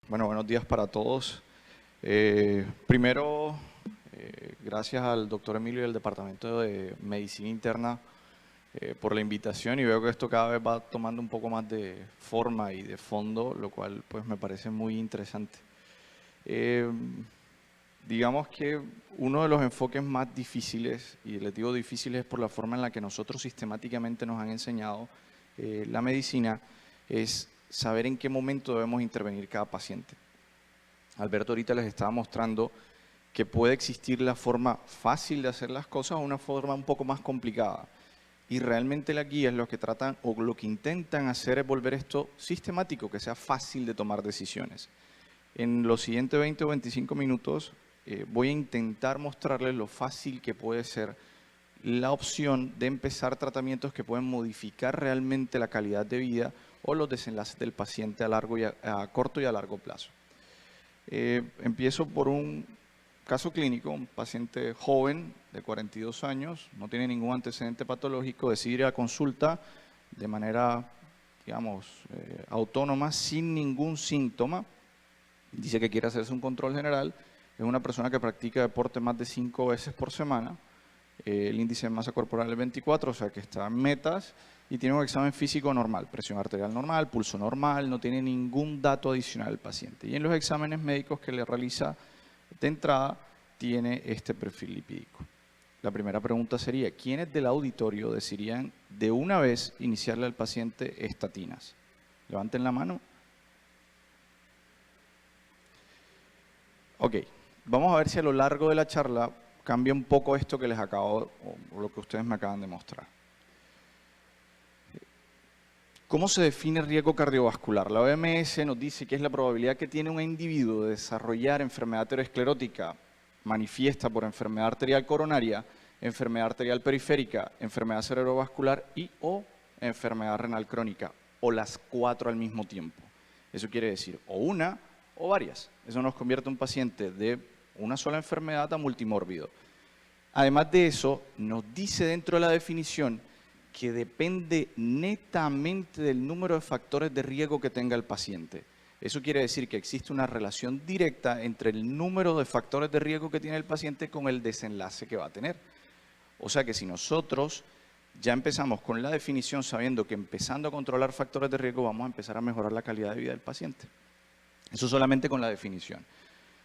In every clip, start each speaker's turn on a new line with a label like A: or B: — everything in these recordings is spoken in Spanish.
A: Bueno, buenos días para todos. Primero, gracias al doctor Emilio y al Departamento de Medicina Interna por la invitación, y veo que esto cada vez va tomando un poco más de forma y de fondo, lo cual pues me parece muy interesante. Eh, digamos que uno de los enfoques más difíciles, y les digo difíciles por la forma en la que nosotros sistemáticamente nos han enseñado la medicina, es saber en qué momento debemos intervenir cada paciente. Alberto ahorita les estaba mostrando que puede existir la forma fácil de hacer las cosas o una forma un poco más complicada. Y realmente las guías lo que tratan o lo que intentan hacer es volver esto sistemático, que sea fácil de tomar decisiones. En los siguientes 20 o 25 minutos voy a intentar mostrarles lo fácil que puede ser la opción de empezar tratamientos que pueden modificar realmente la calidad de vida o los desenlaces del paciente a corto y a largo plazo. Empiezo por un caso clínico, un paciente joven de 42 años, no tiene ningún antecedente patológico, decide ir a consulta de manera, digamos, autónoma, sin ningún síntoma. Dice que quiere hacerse un control general. Es una persona que practica deporte más de 5 veces por semana. El índice de masa corporal es 24, o sea que está en metas, y tiene un examen físico normal, presión arterial normal, pulso normal, no tiene ningún dato adicional el paciente. Y en los exámenes médicos que le realiza de entrada, tiene este perfil lipídico. La primera pregunta sería, ¿quiénes del auditorio decidirían de una vez iniciarle al paciente estatinas? Levanten la mano. Ok, vamos a ver si a lo largo de la charla cambia un poco esto que les acabo, o lo que ustedes me acaban de mostrar. ¿Cómo se define riesgo cardiovascular? La OMS nos dice que es la probabilidad que tiene un individuo de desarrollar enfermedad aterosclerótica manifiesta por enfermedad arterial coronaria, enfermedad arterial periférica, enfermedad cerebrovascular y o enfermedad renal crónica, o las 4 al mismo tiempo. Eso quiere decir o una o varias. Eso nos convierte en un paciente de una sola enfermedad a multimórbido. Además de eso, nos dice dentro de la definición que depende netamente del número de factores de riesgo que tenga el paciente. Eso quiere decir que existe una relación directa entre el número de factores de riesgo que tiene el paciente con el desenlace que va a tener. O sea que si nosotros ya empezamos con la definición sabiendo que empezando a controlar factores de riesgo vamos a empezar a mejorar la calidad de vida del paciente. Eso solamente con la definición.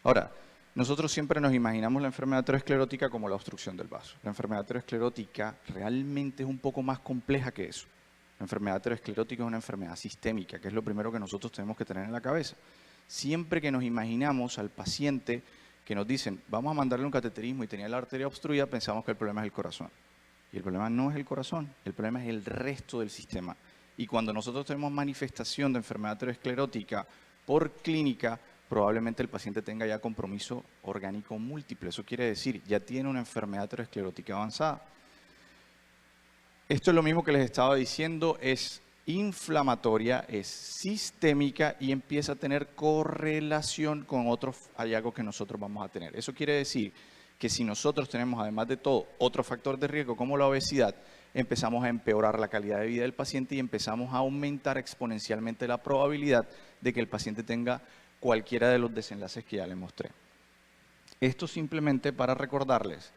A: Ahora, nosotros siempre nos imaginamos la enfermedad aterosclerótica como la obstrucción del vaso. La enfermedad aterosclerótica realmente es un poco más compleja que eso. La enfermedad aterosclerótica es una enfermedad sistémica, que es lo primero que nosotros tenemos que tener en la cabeza. Siempre que nos imaginamos al paciente que nos dicen, vamos a mandarle un cateterismo y tenía la arteria obstruida, pensamos que el problema es el corazón. Y el problema no es el corazón, el problema es el resto del sistema. Y cuando nosotros tenemos manifestación de enfermedad aterosclerótica por clínica, probablemente el paciente tenga ya compromiso orgánico múltiple. Eso quiere decir, ya tiene una enfermedad aterosclerótica avanzada. Esto es lo mismo que les estaba diciendo, es inflamatoria, es sistémica y empieza a tener correlación con otros hallazgos que nosotros vamos a tener. Eso quiere decir que si nosotros tenemos, además de todo, otro factor de riesgo como la obesidad, empezamos a empeorar la calidad de vida del paciente y empezamos a aumentar exponencialmente la probabilidad de que el paciente tenga cualquiera de los desenlaces que ya les mostré. Esto simplemente para recordarles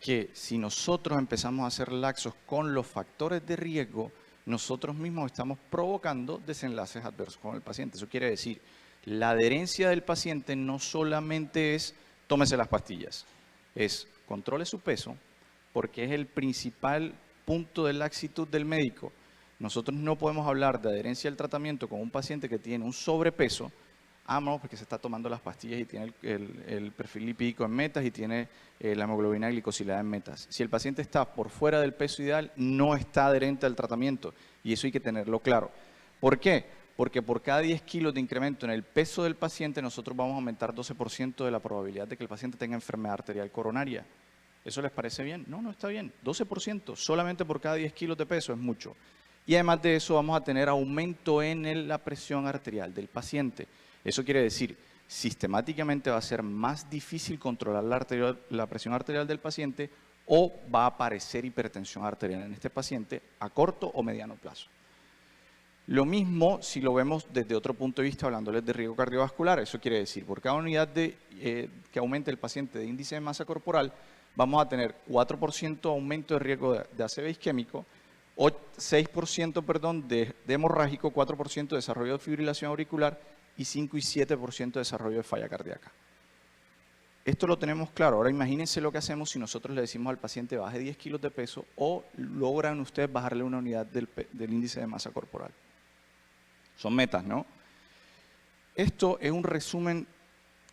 A: que si nosotros empezamos a hacer laxos con los factores de riesgo, nosotros mismos estamos provocando desenlaces adversos con el paciente. Eso quiere decir, la adherencia del paciente no solamente es tómese las pastillas, es controle su peso, porque es el principal punto de laxitud del médico. Nosotros no podemos hablar de adherencia al tratamiento con un paciente que tiene un sobrepeso, no, porque se está tomando las pastillas y tiene el perfil lipídico en metas y tiene la hemoglobina glicosilada en metas. Si el paciente está por fuera del peso ideal, no está adherente al tratamiento, y eso hay que tenerlo claro. ¿Por qué? Porque por cada 10 kilos de incremento en el peso del paciente, nosotros vamos a aumentar 12% de la probabilidad de que el paciente tenga enfermedad arterial coronaria. ¿Eso les parece bien? No, no está bien. 12% solamente por cada 10 kilos de peso es mucho. Y además de eso vamos a tener aumento en la presión arterial del paciente. Eso quiere decir, sistemáticamente va a ser más difícil controlar la presión arterial del paciente, o va a aparecer hipertensión arterial en este paciente a corto o mediano plazo. Lo mismo si lo vemos desde otro punto de vista, hablándoles de riesgo cardiovascular. Eso quiere decir, por cada unidad que aumente el paciente de índice de masa corporal, vamos a tener 4% aumento de riesgo de ACV isquémico, 6% de hemorrágico, 4% de desarrollo de fibrilación auricular y 5 y 7% de desarrollo de falla cardíaca. Esto lo tenemos claro. Ahora imagínense lo que hacemos si nosotros le decimos al paciente baje 10 kilos de peso o logran ustedes bajarle una unidad del índice de masa corporal. Son metas, ¿no? Esto es un resumen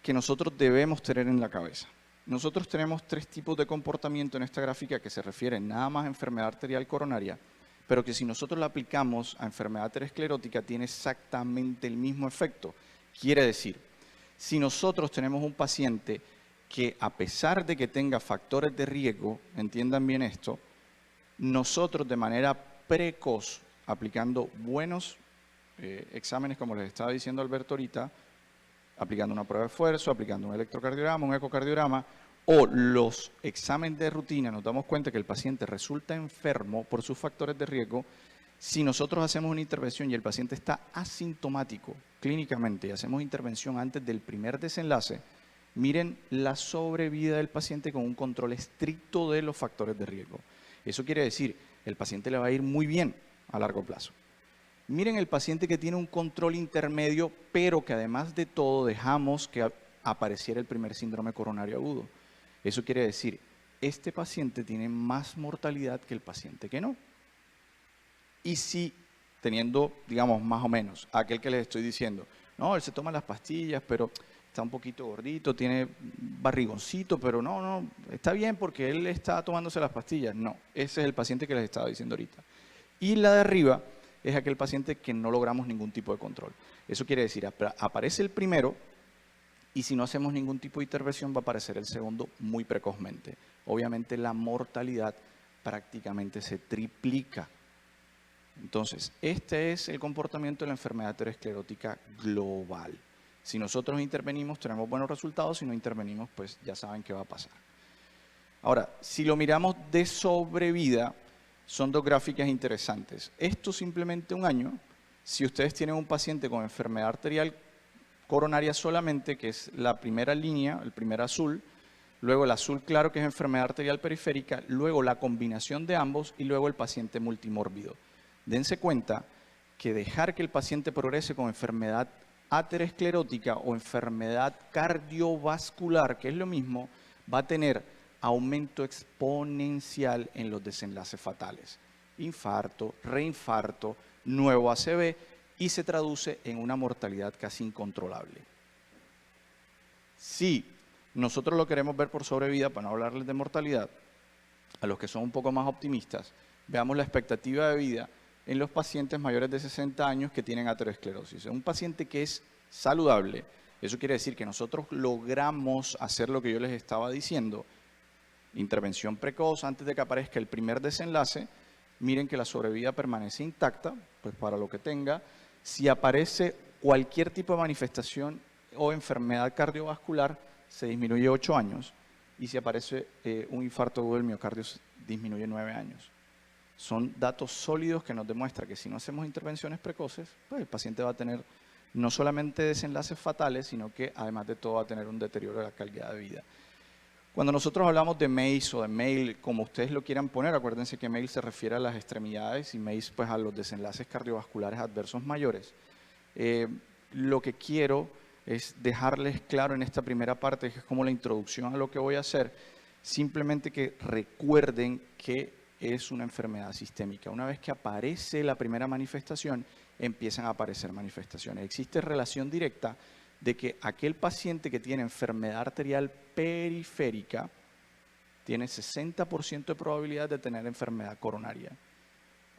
A: que nosotros debemos tener en la cabeza. Nosotros tenemos 3 tipos de comportamiento en esta gráfica que se refieren nada más a enfermedad arterial coronaria, pero que si nosotros la aplicamos a enfermedad aterosclerótica tiene exactamente el mismo efecto. Quiere decir, si nosotros tenemos un paciente que a pesar de que tenga factores de riesgo, entiendan bien esto, nosotros de manera precoz, aplicando buenos exámenes, como les estaba diciendo Alberto ahorita, aplicando una prueba de esfuerzo, aplicando un electrocardiograma, un ecocardiograma, o los exámenes de rutina, nos damos cuenta que el paciente resulta enfermo por sus factores de riesgo. Si nosotros hacemos una intervención y el paciente está asintomático clínicamente y hacemos intervención antes del primer desenlace, miren la sobrevida del paciente con un control estricto de los factores de riesgo. Eso quiere decir, el paciente le va a ir muy bien a largo plazo. Miren el paciente que tiene un control intermedio, pero que además de todo dejamos que apareciera el primer síndrome coronario agudo. Eso quiere decir, este paciente tiene más mortalidad que el paciente que no. Y si, teniendo, digamos, más o menos, aquel que les estoy diciendo, no, él se toma las pastillas, pero está un poquito gordito, tiene barrigoncito, pero no, está bien porque él está tomándose las pastillas. No, ese es el paciente que les estaba diciendo ahorita. Y la de arriba es aquel paciente que no logramos ningún tipo de control. Eso quiere decir, aparece el primero y si no hacemos ningún tipo de intervención va a aparecer el segundo muy precozmente. Obviamente la mortalidad prácticamente se triplica. Entonces, este es el comportamiento de la enfermedad aterosclerótica global. Si nosotros intervenimos, tenemos buenos resultados. Si no intervenimos, pues ya saben qué va a pasar. Ahora, si lo miramos de sobrevida, son 2 gráficas interesantes. Esto simplemente un año. Si ustedes tienen un paciente con enfermedad arterial coronaria solamente, que es la primera línea, el primer azul, luego el azul claro, que es enfermedad arterial periférica, luego la combinación de ambos y luego el paciente multimórbido. Dense cuenta que dejar que el paciente progrese con enfermedad aterosclerótica o enfermedad cardiovascular, que es lo mismo, va a tener aumento exponencial en los desenlaces fatales. Infarto, reinfarto, nuevo ACV y se traduce en una mortalidad casi incontrolable. Si nosotros lo queremos ver por sobrevida, para no hablarles de mortalidad, a los que son un poco más optimistas, veamos la expectativa de vida en los pacientes mayores de 60 años que tienen aterosclerosis. Un paciente que es saludable, eso quiere decir que nosotros logramos hacer lo que yo les estaba diciendo, intervención precoz antes de que aparezca el primer desenlace. Miren que la sobrevida permanece intacta, pues para lo que tenga. Si aparece cualquier tipo de manifestación o enfermedad cardiovascular, se disminuye 8 años. Y si aparece un infarto agudo del miocardio, disminuye 9 años. Son datos sólidos que nos demuestran que si no hacemos intervenciones precoces, pues el paciente va a tener no solamente desenlaces fatales, sino que además de todo va a tener un deterioro de la calidad de vida. Cuando nosotros hablamos de MACE o de MAIL, como ustedes lo quieran poner, acuérdense que MAIL se refiere a las extremidades y MACE pues a los desenlaces cardiovasculares adversos mayores. Lo que quiero es dejarles claro en esta primera parte, que es como la introducción a lo que voy a hacer, simplemente que recuerden que es una enfermedad sistémica. Una vez que aparece la primera manifestación, empiezan a aparecer manifestaciones. Existe relación directa de que aquel paciente que tiene enfermedad arterial periférica tiene 60% de probabilidad de tener enfermedad coronaria.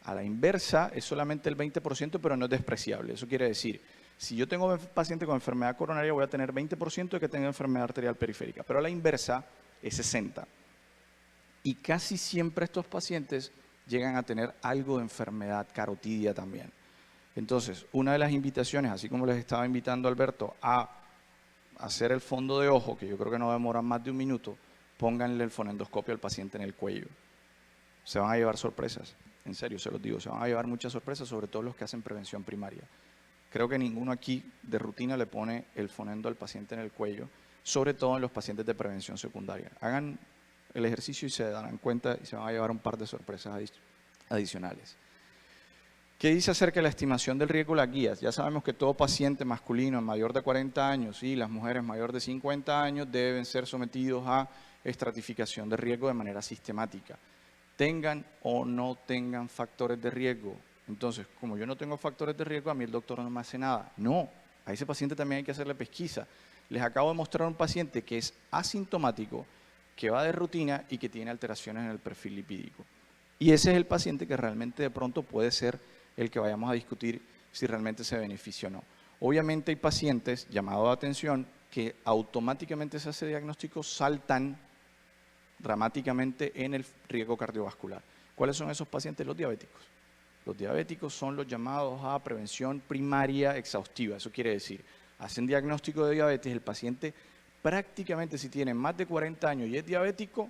A: A la inversa es solamente el 20%, pero no es despreciable. Eso quiere decir, si yo tengo un paciente con enfermedad coronaria, voy a tener 20% de que tenga enfermedad arterial periférica, pero a la inversa es 60%. Y casi siempre estos pacientes llegan a tener algo de enfermedad carotidia también. Entonces, una de las invitaciones, así como les estaba invitando Alberto a hacer el fondo de ojo, que yo creo que no demora más de 1 minuto, pónganle el fonendoscopio al paciente en el cuello. Se van a llevar sorpresas. en serio se los digo, se van a llevar muchas sorpresas, sobre todo los que hacen prevención primaria. Creo que ninguno aquí de rutina le pone el fonendo al paciente en el cuello, sobre todo en los pacientes de prevención secundaria. Hagan el ejercicio y se darán cuenta y se van a llevar un par de sorpresas adicionales. ¿Qué dice acerca de la estimación del riesgo las guías? Ya sabemos que todo paciente masculino mayor de 40 años y las mujeres mayor de 50 años deben ser sometidos a estratificación de riesgo de manera sistemática. Tengan o no tengan factores de riesgo. Entonces, como yo no tengo factores de riesgo, a mí el doctor no me hace nada. No, a ese paciente también hay que hacerle pesquisa. Les acabo de mostrar un paciente que es asintomático, que va de rutina y que tiene alteraciones en el perfil lipídico. Y ese es el paciente que realmente de pronto puede ser el que vayamos a discutir si realmente se beneficia o no. Obviamente hay pacientes, llamado de atención, que automáticamente se hace diagnóstico, saltan dramáticamente en el riesgo cardiovascular. ¿Cuáles son esos pacientes? Los diabéticos. Los diabéticos son los llamados a prevención primaria exhaustiva. Eso quiere decir, hacen diagnóstico de diabetes, el paciente prácticamente si tiene más de 40 años y es diabético,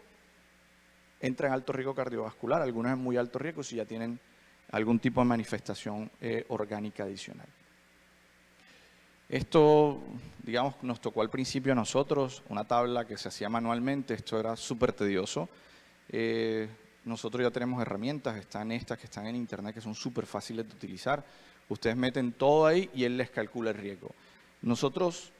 A: entra en alto riesgo cardiovascular, algunos en muy alto riesgo si ya tienen algún tipo de manifestación orgánica adicional. Esto, digamos, nos tocó al principio a nosotros, una tabla que se hacía manualmente, esto era súper tedioso. Nosotros ya tenemos herramientas, están estas que están en internet que son súper fáciles de utilizar. Ustedes meten todo ahí y él les calcula el riesgo. Nosotros,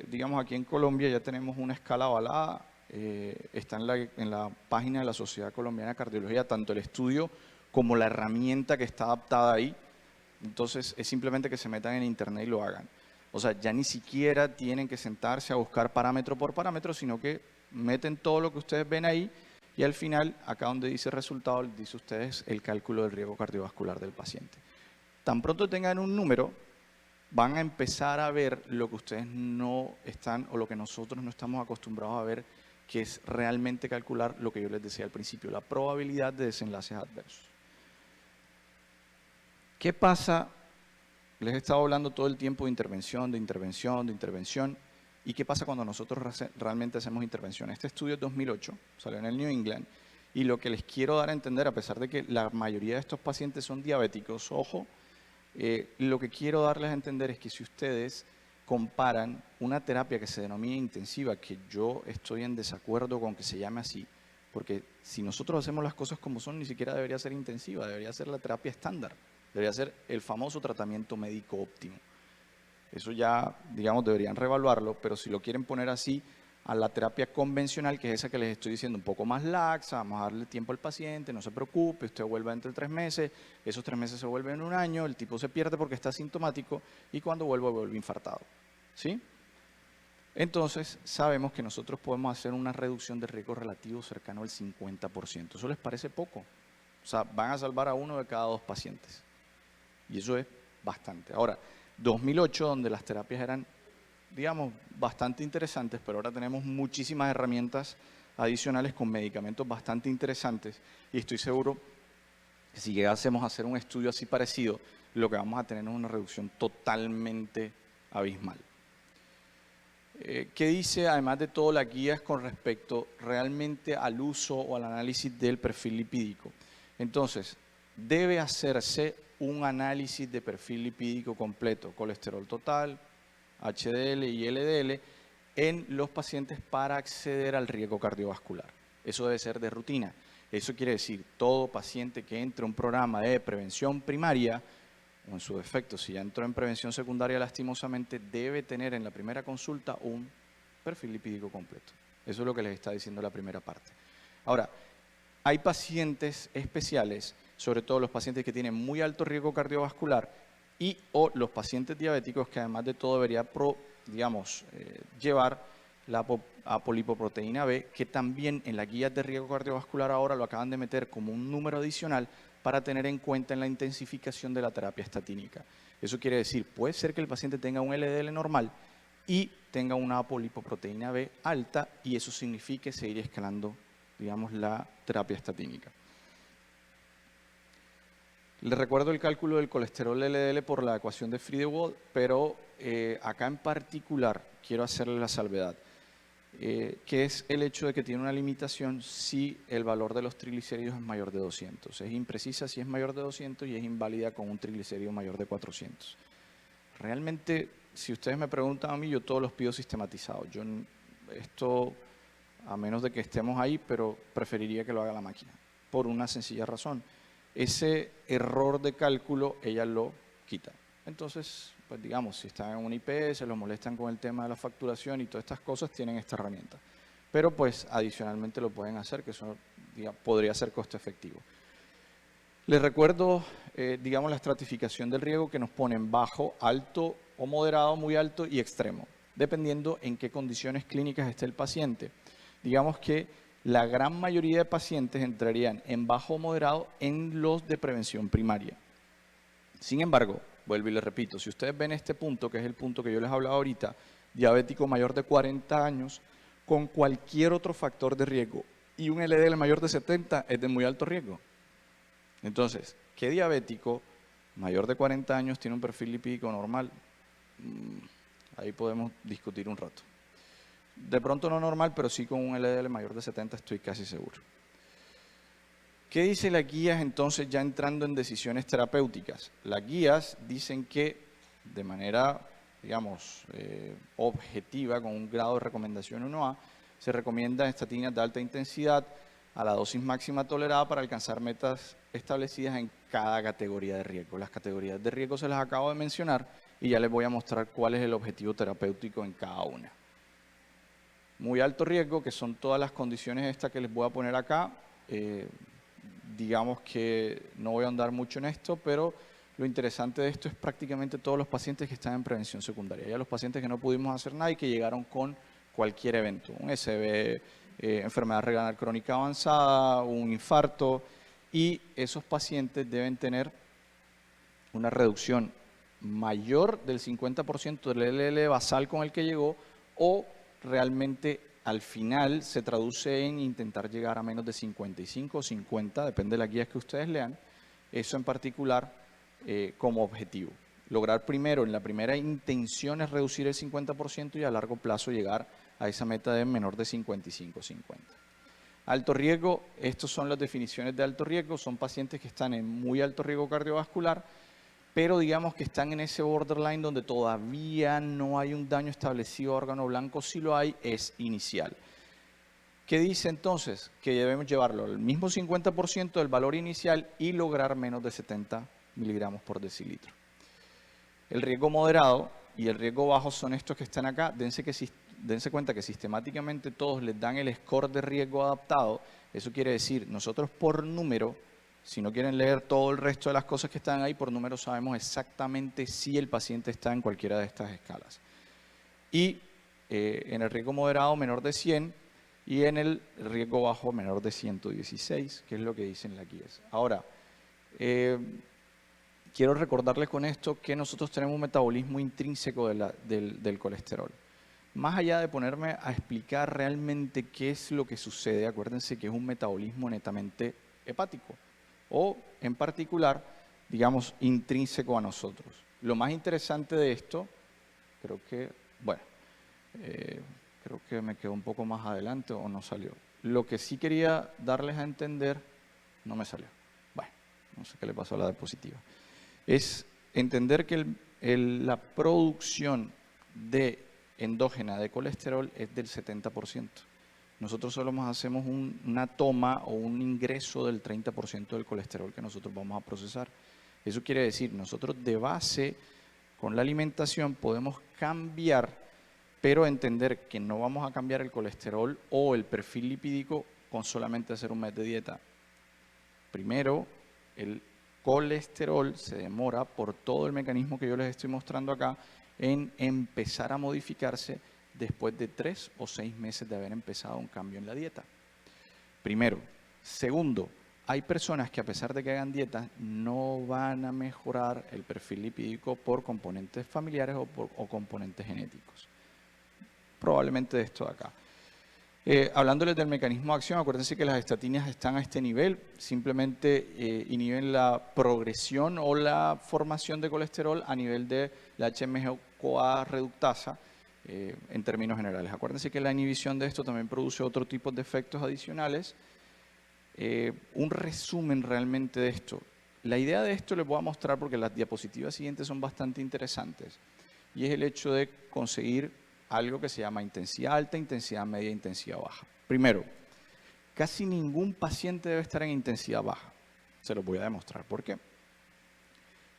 A: digamos, aquí en Colombia ya tenemos una escala avalada, está en la página de la Sociedad Colombiana de Cardiología, tanto el estudio como la herramienta que está adaptada ahí. Entonces, es simplemente que se metan en internet y lo hagan. O sea, ya ni siquiera tienen que sentarse a buscar parámetro por parámetro, sino que meten todo lo que ustedes ven ahí y al final, acá donde dice resultado, les dice a ustedes el cálculo del riesgo cardiovascular del paciente. Tan pronto tengan un número, van a empezar a ver lo que ustedes no están o lo que nosotros no estamos acostumbrados a ver, que es realmente calcular lo que yo les decía al principio, la probabilidad de desenlaces adversos. ¿Qué pasa? Les he estado hablando todo el tiempo de intervención, de intervención, de intervención. ¿Y qué pasa cuando nosotros realmente hacemos intervención? Este estudio es 2008, salió en el New England, y lo que les quiero dar a entender, a pesar de que la mayoría de estos pacientes son diabéticos, ojo, lo que quiero darles a entender es que si ustedes comparan una terapia que se denomina intensiva, que yo estoy en desacuerdo con que se llame así, porque si nosotros hacemos las cosas como son, ni siquiera debería ser intensiva, debería ser la terapia estándar, debería ser el famoso tratamiento médico óptimo. Eso ya, digamos, deberían reevaluarlo, pero si lo quieren poner así, a la terapia convencional, que es esa que les estoy diciendo, un poco más laxa, vamos a darle tiempo al paciente, no se preocupe, usted vuelve entre 3 meses, esos 3 meses se vuelven 1 año, el tipo se pierde porque está asintomático y cuando vuelve infartado. ¿Sí? Entonces, sabemos que nosotros podemos hacer una reducción de riesgo relativo cercano al 50%. ¿Eso les parece poco? O sea, van a salvar a 1 de cada 2 pacientes. Y eso es bastante. Ahora, 2008, donde las terapias eran, digamos, bastante interesantes, pero ahora tenemos muchísimas herramientas adicionales con medicamentos bastante interesantes y estoy seguro que si llegásemos a hacer un estudio así parecido, lo que vamos a tener es una reducción totalmente abismal. ¿Qué dice, además de todo, las guías con respecto realmente al uso o al análisis del perfil lipídico? Entonces, debe hacerse un análisis de perfil lipídico completo, colesterol total, HDL y LDL, en los pacientes para acceder al riesgo cardiovascular. Eso debe ser de rutina. Eso quiere decir, todo paciente que entre a un programa de prevención primaria, o en su defecto, si ya entró en prevención secundaria lastimosamente, debe tener en la primera consulta un perfil lipídico completo. Eso es lo que les está diciendo la primera parte. Ahora, hay pacientes especiales, sobre todo los pacientes que tienen muy alto riesgo cardiovascular y o los pacientes diabéticos que además de todo debería, llevar la apolipoproteína B, que también en las guías de riesgo cardiovascular ahora lo acaban de meter como un número adicional para tener en cuenta en la intensificación de la terapia estatínica. Eso quiere decir, puede ser que el paciente tenga un LDL normal y tenga una apolipoproteína B alta y eso signifique seguir escalando, digamos, la terapia estatínica. Les recuerdo el cálculo del colesterol LDL por la ecuación de Friedewald, pero acá en particular quiero hacerle la salvedad. que es el hecho de que tiene una limitación si el valor de los triglicéridos es mayor de 200. Es imprecisa si es mayor de 200 y es inválida con un triglicérido mayor de 400. Realmente, si ustedes me preguntan a mí, yo todos los pido sistematizados. Esto, a menos de que estemos ahí, pero preferiría que lo haga la máquina, por una sencilla razón. Ese error de cálculo, ella lo quita. Entonces, pues digamos, si están en un IP, se los molestan con el tema de la facturación y todas estas cosas, tienen esta herramienta. Pero pues adicionalmente lo pueden hacer, que eso podría ser costo efectivo. Les recuerdo, digamos, la estratificación del riesgo que nos ponen bajo, alto o moderado, muy alto y extremo, dependiendo en qué condiciones clínicas esté el paciente. Digamos que la gran mayoría de pacientes entrarían en bajo o moderado en los de prevención primaria. Sin embargo, vuelvo y les repito, si ustedes ven este punto, que es el punto que yo les hablaba ahorita, diabético mayor de 40 años, con cualquier otro factor de riesgo y un LDL mayor de 70 es de muy alto riesgo. Entonces, ¿qué diabético mayor de 40 años tiene un perfil lipídico normal? Ahí podemos discutir un rato. De pronto no normal, pero sí con un LDL mayor de 70 estoy casi seguro. ¿Qué dicen las guías entonces ya entrando en decisiones terapéuticas? Las guías dicen que de manera, digamos, objetiva, con un grado de recomendación 1A, se recomiendan estatinas de alta intensidad a la dosis máxima tolerada para alcanzar metas establecidas en cada categoría de riesgo. Las categorías de riesgo se las acabo de mencionar y ya les voy a mostrar cuál es el objetivo terapéutico en cada una. Muy alto riesgo, que son todas las condiciones estas que les voy a poner acá. Digamos que no voy a ahondar mucho en esto, pero lo interesante de esto es prácticamente todos los pacientes que están en prevención secundaria. Ya los pacientes que no pudimos hacer nada y que llegaron con cualquier evento, un SB, enfermedad renal crónica avanzada, un infarto, y esos pacientes deben tener una reducción mayor del 50% del LDL basal con el que llegó, o realmente al final se traduce en intentar llegar a menos de 55 o 50, depende de las guías que ustedes lean, eso en particular como objetivo. Lograr primero, en la primera intención es reducir el 50% y a largo plazo llegar a esa meta de menor de 55 o 50. Alto riesgo, estas son las definiciones de alto riesgo, son pacientes que están en muy alto riesgo cardiovascular, pero digamos que están en ese borderline donde todavía no hay un daño establecido a órgano blanco, si lo hay, es inicial. ¿Qué dice entonces? Que debemos llevarlo al mismo 50% del valor inicial y lograr menos de 70 miligramos por decilitro. El riesgo moderado y el riesgo bajo son estos que están acá. Dense cuenta que sistemáticamente todos les dan el score de riesgo adaptado. Eso quiere decir, nosotros por número, si no quieren leer todo el resto de las cosas que están ahí, por número sabemos exactamente si el paciente está en cualquiera de estas escalas. Y en el riesgo moderado menor de 100 y en el riesgo bajo menor de 116, que es lo que dicen las guías. Ahora, quiero recordarles con esto que nosotros tenemos un metabolismo intrínseco del colesterol. Más allá de ponerme a explicar realmente qué es lo que sucede, acuérdense que es un metabolismo netamente hepático o, en particular, digamos, intrínseco a nosotros. Lo más interesante de esto, creo que me quedó un poco más adelante o no salió. Lo que sí quería darles a entender, no me salió. Bueno, no sé qué le pasó a la diapositiva. Es entender que la producción endógena de colesterol es del 70%. Nosotros solo hacemos una toma o un ingreso del 30% del colesterol que nosotros vamos a procesar. Eso quiere decir, nosotros de base, con la alimentación, podemos cambiar, pero entender que no vamos a cambiar el colesterol o el perfil lipídico con solamente hacer un mes de dieta. Primero, el colesterol se demora por todo el mecanismo que yo les estoy mostrando acá en empezar a modificarse después de 3 o 6 meses de haber empezado un cambio en la dieta. Primero. Segundo, hay personas que a pesar de que hagan dietas no van a mejorar el perfil lipídico por componentes familiares o componentes genéticos. Probablemente de esto de acá. Hablándoles del mecanismo de acción, acuérdense que las estatinas están a este nivel, simplemente inhiben la progresión o la formación de colesterol a nivel de la HMG-CoA reductasa, en términos generales. Acuérdense que la inhibición de esto también produce otro tipo de efectos adicionales. Un resumen realmente de esto. La idea de esto les voy a mostrar porque las diapositivas siguientes son bastante interesantes. Y es el hecho de conseguir algo que se llama intensidad alta, intensidad media, intensidad baja. Primero, casi ningún paciente debe estar en intensidad baja. Se los voy a demostrar por qué.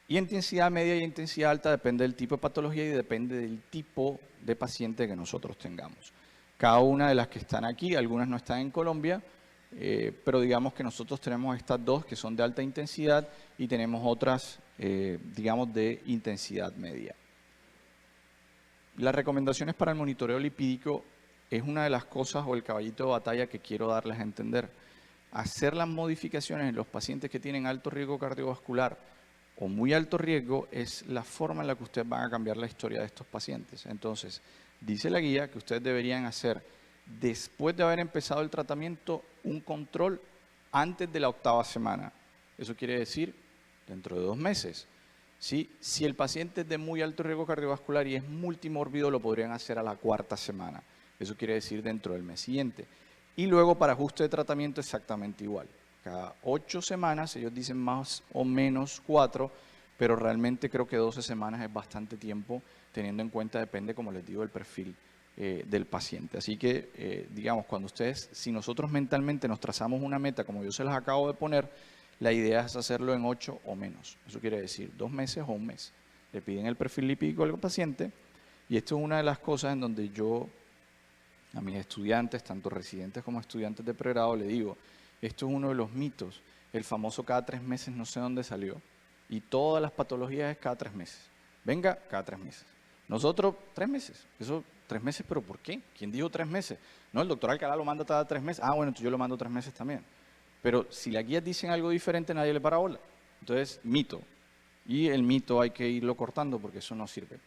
A: Y intensidad media y intensidad alta depende del tipo de patología y depende del tipo de paciente que nosotros tengamos. Cada una de las que están aquí, algunas no están en Colombia, pero digamos que nosotros tenemos estas dos que son de alta intensidad y tenemos otras, digamos, de intensidad media. Las recomendaciones para el monitoreo lipídico es una de las cosas o el caballito de batalla que quiero darles a entender. Hacer las modificaciones en los pacientes que tienen alto riesgo cardiovascular o muy alto riesgo es la forma en la que ustedes van a cambiar la historia de estos pacientes. Entonces, dice la guía que ustedes deberían hacer, después de haber empezado el tratamiento, un control antes de la 8ª semana. Eso quiere decir dentro de 2 meses. ¿Sí? Si el paciente es de muy alto riesgo cardiovascular y es multimórbido, lo podrían hacer a la 4ª semana. Eso quiere decir dentro del mes siguiente. Y luego para ajuste de tratamiento exactamente igual. Cada 8 semanas, ellos dicen más o menos 4, pero realmente creo que 12 semanas es bastante tiempo, teniendo en cuenta, depende, como les digo, el perfil del paciente. Así que, digamos, cuando ustedes, si nosotros mentalmente nos trazamos una meta, como yo se las acabo de poner, la idea es hacerlo en 8 o menos. Eso quiere decir 2 meses o 1 mes. Le piden el perfil lipídico al paciente y esto es una de las cosas en donde yo a mis estudiantes, tanto residentes como estudiantes de pregrado, le digo, esto es uno de los mitos. El famoso cada 3 meses no sé dónde salió. Y todas las patologías es cada 3 meses. Venga, cada 3 meses. Nosotros, 3 meses. Eso, 3 meses, ¿pero por qué? ¿Quién dijo 3 meses? No, el doctor Alcalá lo manda cada 3 meses. Ah, bueno, entonces yo lo mando 3 meses también. Pero si las guías dicen algo diferente, nadie le para bola. Entonces, mito. Y el mito hay que irlo cortando porque eso no sirve.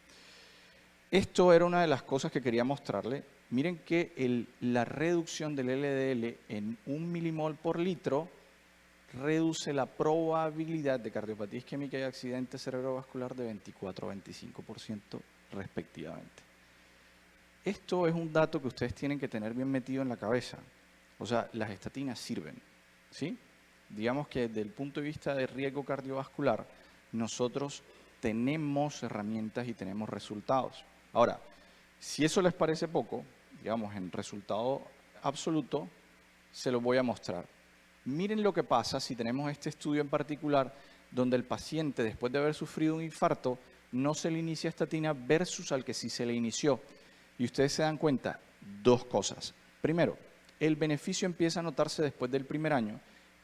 A: Esto era una de las cosas que quería mostrarle. Miren que la reducción del LDL en 1 milimol por litro reduce la probabilidad de cardiopatía isquémica y accidente cerebrovascular de 24 a 25% respectivamente. Esto es un dato que ustedes tienen que tener bien metido en la cabeza. O sea, las estatinas sirven, ¿sí? Digamos que desde el punto de vista de riesgo cardiovascular, nosotros tenemos herramientas y tenemos resultados. Ahora, si eso les parece poco, digamos, en resultado absoluto, se lo voy a mostrar. Miren lo que pasa si tenemos este estudio en particular, donde el paciente, después de haber sufrido un infarto, no se le inicia estatina versus al que sí se le inició. Y ustedes se dan cuenta, 2 cosas. Primero, el beneficio empieza a notarse después del primer año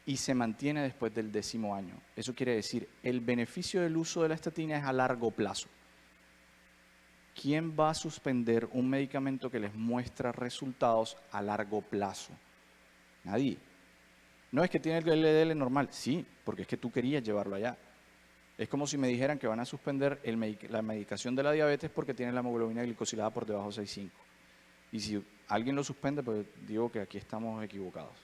A: y se mantiene después del 10º año. Eso quiere decir, el beneficio del uso de la estatina es a largo plazo. ¿Quién va a suspender un medicamento que les muestra resultados a largo plazo? Nadie. No es que tiene el LDL normal, sí, porque es que tú querías llevarlo allá. Es como si me dijeran que van a suspender la medicación de la diabetes porque tiene la hemoglobina glicosilada por debajo de 6,5. Y si alguien lo suspende, pues digo que aquí estamos equivocados.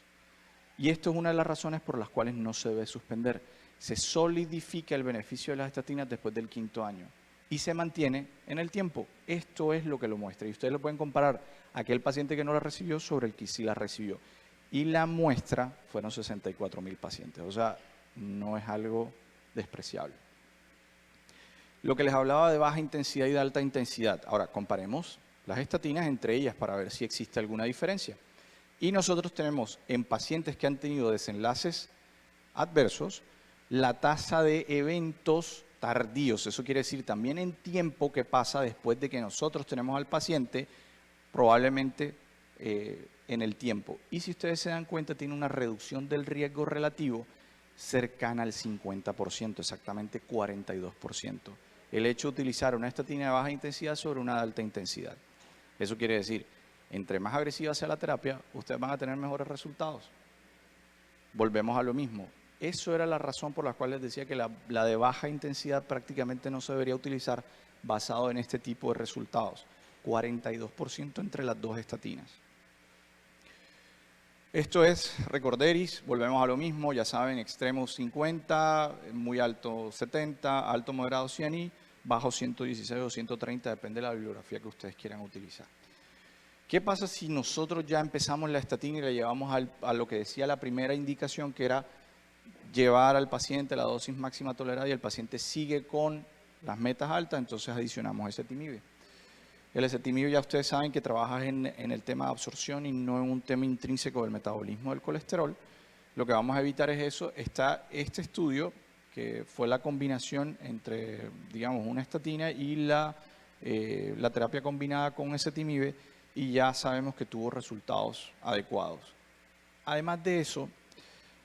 A: Y esto es una de las razones por las cuales no se debe suspender. Se solidifica el beneficio de las estatinas después del 5º año y se mantiene en el tiempo. Esto es lo que lo muestra. Y ustedes lo pueden comparar a aquel paciente que no la recibió sobre el que sí la recibió. Y la muestra fueron 64,000 pacientes. O sea, no es algo despreciable. Lo que les hablaba de baja intensidad y de alta intensidad. Ahora, comparemos las estatinas entre ellas para ver si existe alguna diferencia. Y nosotros tenemos en pacientes que han tenido desenlaces adversos la tasa de eventos tardíos. Eso quiere decir también en tiempo que pasa después de que nosotros tenemos al paciente, probablemente en el tiempo. Y si ustedes se dan cuenta, tiene una reducción del riesgo relativo cercana al 50%, exactamente 42%. El hecho de utilizar una estatina de baja intensidad sobre una de alta intensidad. Eso quiere decir, entre más agresiva sea la terapia, ustedes van a tener mejores resultados. Volvemos a lo mismo. Eso era la razón por la cual les decía que la de baja intensidad prácticamente no se debería utilizar basado en este tipo de resultados. 42% entre las 2 estatinas. Esto es Recorderis, volvemos a lo mismo, ya saben, extremo 50, muy alto 70, alto moderado 100 y bajo 116 o 130, depende de la bibliografía que ustedes quieran utilizar. ¿Qué pasa si nosotros ya empezamos la estatina y la llevamos a lo que decía la primera indicación, que era llevar al paciente la dosis máxima tolerada y el paciente sigue con las metas altas? Entonces adicionamos ezetimibe. El ezetimibe ya ustedes saben que trabaja en el tema de absorción y no en un tema intrínseco del metabolismo del colesterol. Lo que vamos a evitar es eso. Está este estudio, que fue la combinación entre, digamos, una estatina y la terapia combinada con ezetimibe, y ya sabemos que tuvo resultados adecuados. Además de eso,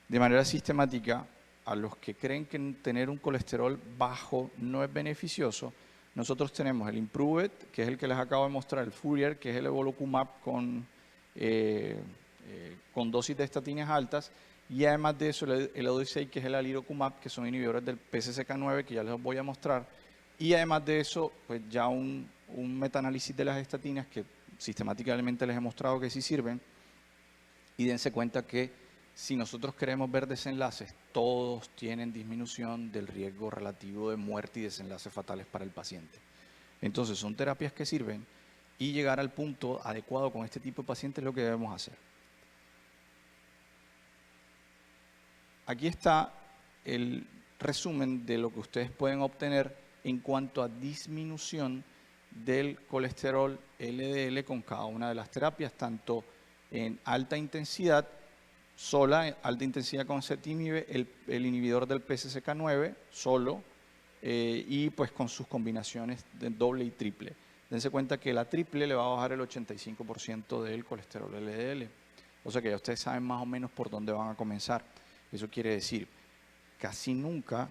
A: de manera sistemática, a los que creen que tener un colesterol bajo no es beneficioso, nosotros tenemos el Improved, que es el que les acabo de mostrar, el Fourier, que es el Evolocumab con dosis de estatinas altas, y además de eso el Odyssey, que es el Alirocumab, que son inhibidores del PCSK9, que ya les voy a mostrar, y además de eso, pues ya un metaanálisis de las estatinas que sistemáticamente les he mostrado que sí sirven, y dense cuenta que si nosotros queremos ver desenlaces, todos tienen disminución del riesgo relativo de muerte y desenlaces fatales para el paciente. Entonces son terapias que sirven, y llegar al punto adecuado con este tipo de pacientes es lo que debemos hacer. Aquí está el resumen de lo que ustedes pueden obtener en cuanto a disminución del colesterol LDL con cada una de las terapias, tanto en alta intensidad, sola, alta intensidad con ezetimibe, el inhibidor del PCSK9 solo, y pues con sus combinaciones de doble y triple. Dense cuenta que la triple le va a bajar el 85% del colesterol LDL. O sea que ya ustedes saben más o menos por dónde van a comenzar. Eso quiere decir, casi nunca,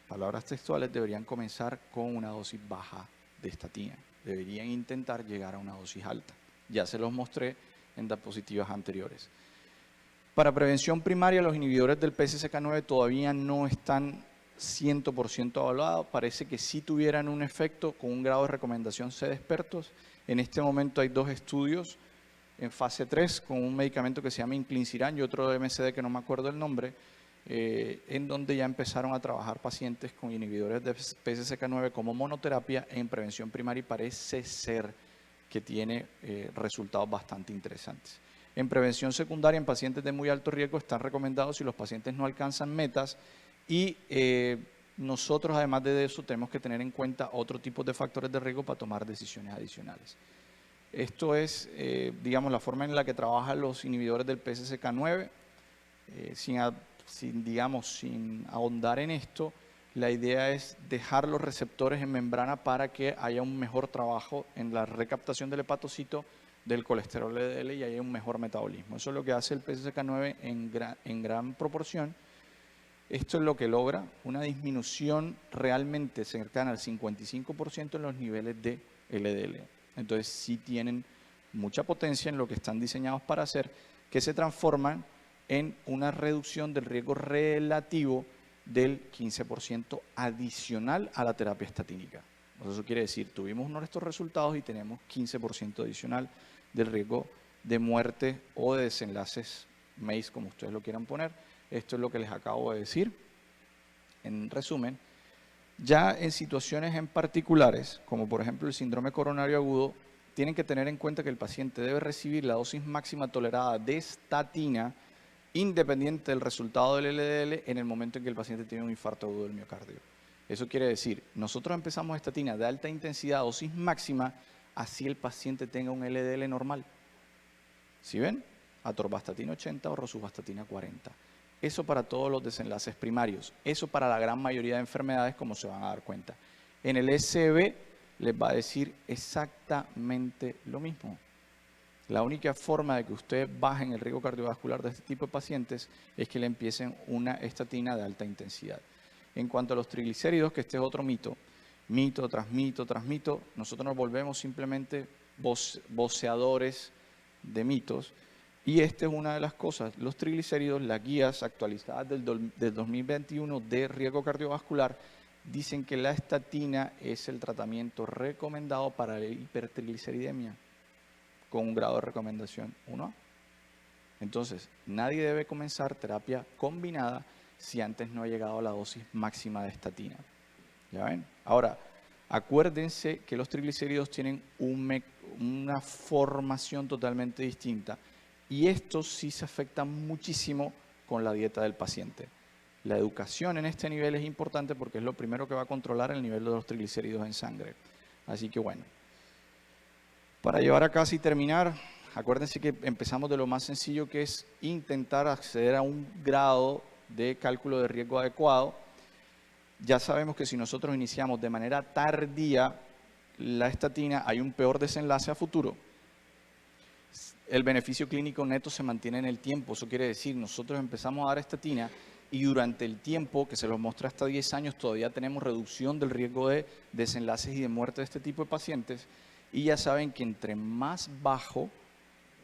A: palabras textuales, deberían comenzar con una dosis baja de estatina. Deberían intentar llegar a una dosis alta. Ya se los mostré en diapositivas anteriores. Para prevención primaria, los inhibidores del PCSK9 todavía no están 100% evaluados. Parece que sí tuvieran un efecto con un grado de recomendación C de expertos. En este momento hay 2 estudios en fase 3 con un medicamento que se llama Inclisiran y otro de MSD que no me acuerdo el nombre, en donde ya empezaron a trabajar pacientes con inhibidores de PCSK9 como monoterapia en prevención primaria, y parece ser que tiene resultados bastante interesantes. En prevención secundaria, en pacientes de muy alto riesgo, están recomendados si los pacientes no alcanzan metas, y nosotros, además de eso, tenemos que tener en cuenta otro tipo de factores de riesgo para tomar decisiones adicionales. Esto es, digamos, la forma en la que trabajan los inhibidores del PCSK9. Sin ahondar en esto, la idea es dejar los receptores en membrana para que haya un mejor trabajo en la recaptación del hepatocito del colesterol LDL y haya un mejor metabolismo. Eso es lo que hace el PCSK9 en gran proporción. Esto es lo que logra una disminución realmente cercana al 55% en los niveles de LDL. Entonces sí tienen mucha potencia en lo que están diseñados para hacer, que se transforman en una reducción del riesgo relativo del 15% adicional a la terapia estatínica. Eso quiere decir, tuvimos uno de estos resultados y tenemos 15% adicional del riesgo de muerte o de desenlaces MACE, como ustedes lo quieran poner. Esto es lo que les acabo de decir. En resumen, ya en situaciones en particulares, como por ejemplo el síndrome coronario agudo, tienen que tener en cuenta que el paciente debe recibir la dosis máxima tolerada de estatina independiente del resultado del LDL en el momento en que el paciente tiene un infarto agudo del miocardio. Eso quiere decir, nosotros empezamos estatina de alta intensidad, dosis máxima, así el paciente tenga un LDL normal. ¿Sí ven? Atorvastatina 80 o rosuvastatina 40. Eso para todos los desenlaces primarios. Eso para la gran mayoría de enfermedades, como se van a dar cuenta. En el SCB les va a decir exactamente lo mismo. La única forma de que ustedes bajen el riesgo cardiovascular de este tipo de pacientes es que le empiecen una estatina de alta intensidad. En cuanto a los triglicéridos, que este es otro mito, mito tras mito tras mito, nosotros nos volvemos simplemente voceadores de mitos. Y esta es una de las cosas, los triglicéridos, las guías actualizadas del 2021 de riesgo cardiovascular dicen que la estatina es el tratamiento recomendado para la hipertrigliceridemia con un grado de recomendación 1A. Entonces, nadie debe comenzar terapia combinada si antes no ha llegado a la dosis máxima de estatina. ¿Ya ven? Ahora, Acuérdense que los triglicéridos tienen una formación totalmente distinta y estos sí se afectan muchísimo con la dieta del paciente. La educación en este nivel es importante porque es lo primero que va a controlar el nivel de los triglicéridos en sangre. Así que bueno, para llevar a casa y terminar, acuérdense que empezamos de lo más sencillo, que es intentar acceder a un grado de cálculo de riesgo adecuado. Ya sabemos que si nosotros iniciamos de manera tardía la estatina, hay un peor desenlace a futuro. El beneficio clínico neto se mantiene en el tiempo. Eso quiere decir, nosotros empezamos a dar estatina y durante el tiempo, que se los muestra hasta 10 años, todavía tenemos reducción del riesgo de desenlaces y de muerte de este tipo de pacientes. Y ya saben que entre más bajo,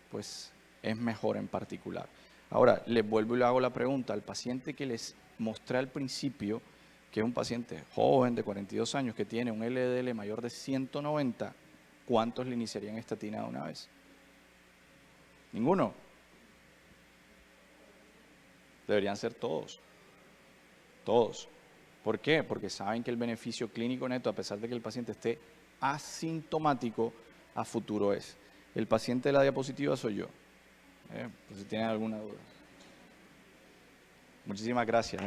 A: pues es mejor en particular. Ahora, les vuelvo y le hago la pregunta al paciente que les mostré al principio, que es un paciente joven de 42 años que tiene un LDL mayor de 190, ¿cuántos le iniciarían estatina de una vez? Ninguno. Deberían ser todos. Todos. ¿Por qué? Porque saben que el beneficio clínico neto, a pesar de que el paciente esté asintomático, a futuro es. El paciente de la diapositiva soy yo. Por si tienen alguna duda. Muchísimas gracias.